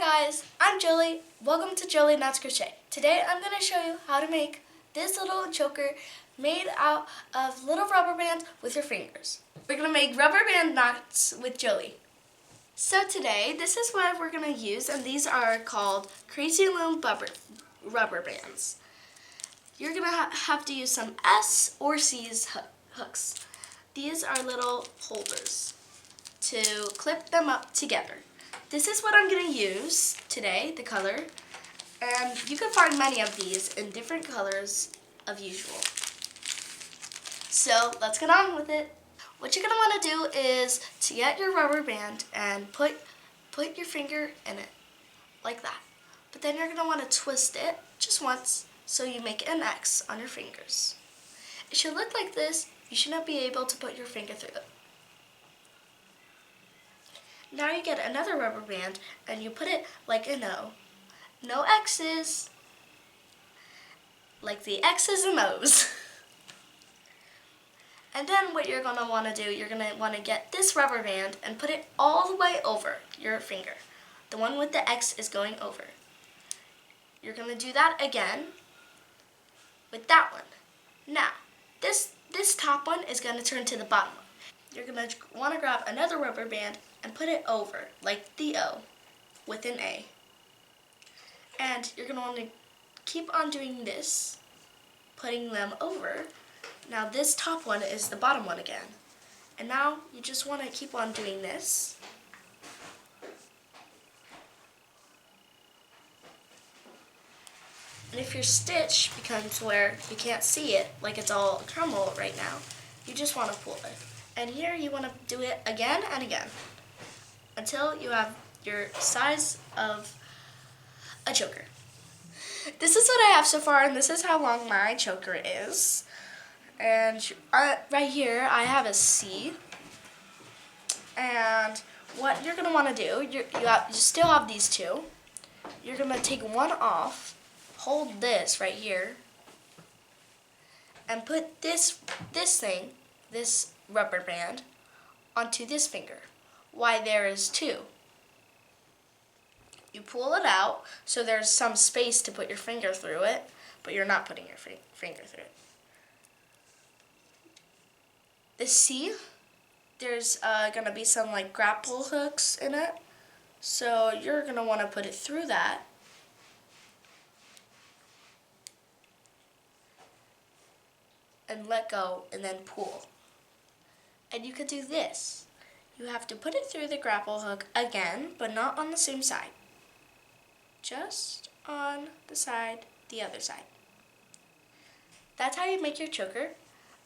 guys, I'm Jolie. Welcome to Jolie Knots Crochet. Today I'm going to show you how to make this little choker made out of little rubber bands with your fingers. We're going to make rubber band knots with Jolie. So today, this is what we're going to use, and these are called Crazy Loom rubber bands. You're going to have to use some S or C's hooks. These are little holders to clip them up together. This is what I'm going to use today, the color, and you can find many of these in different colors of usual. So let's get on with it. What you're going to want to do is to get your rubber band and put your finger in it, like that. But then you're going to want to twist it just once so you make an X on your fingers. It should look like this. You should not be able to put your finger through it. Now you get another rubber band and you put it like an O. No X's, like the X's and O's. And then what you're going to want to do, you're going to want to get this rubber band and put it all the way over your finger. The one with the X is going over. You're going to do that again with that one. Now, this top one is going to turn to the bottom one. You're going to want to grab another rubber band and put it over, like the O, with an A. And you're going to want to keep on doing this, putting them over. Now this top one is the bottom one again. And now you just want to keep on doing this. And if your stitch becomes where you can't see it, like it's all crumbled right now, you just want to pull it. And here you want to do it again and again until you have your size of a choker. This is what I have so far, and this is how long my choker is. And right here I have a C. And what you're going to want to do, you still have these two. You're going to take one off, hold this right here, and put this rubber band onto this finger. Why there is two. You pull it out so there's some space to put your finger through it, but you're not putting your finger through it. The C, there's going to be some like grapple hooks in it, so you're going to want to put it through that. And let go and then pull. And you could do this. You have to put it through the grapple hook again, but not on the same side. Just on the other side. That's how you make your choker.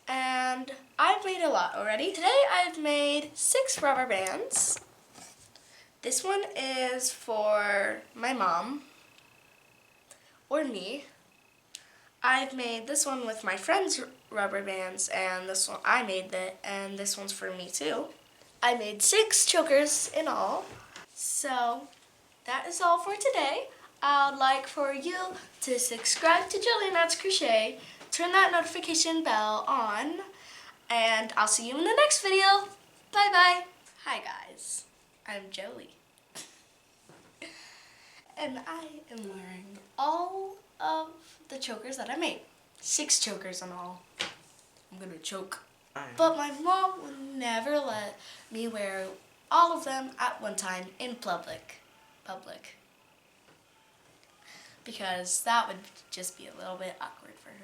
And I've made a lot already. Today I've made 6 rubber bands. This one is for my mom or me. I've made this one with my friend's rubber bands, and this one I made and this one's for me too. I made 6 chokers in all. So that is all for today. I'd like for you to subscribe to Jolie Knots Crochet, turn that notification bell on, and I'll see you in the next video. Bye bye. Hi guys, I'm Jolie. And I am wearing all of the chokers that I made. 6 chokers in all. I'm gonna choke. But my mom would never let me wear all of them at one time in public. Because that would just be a little bit awkward for her.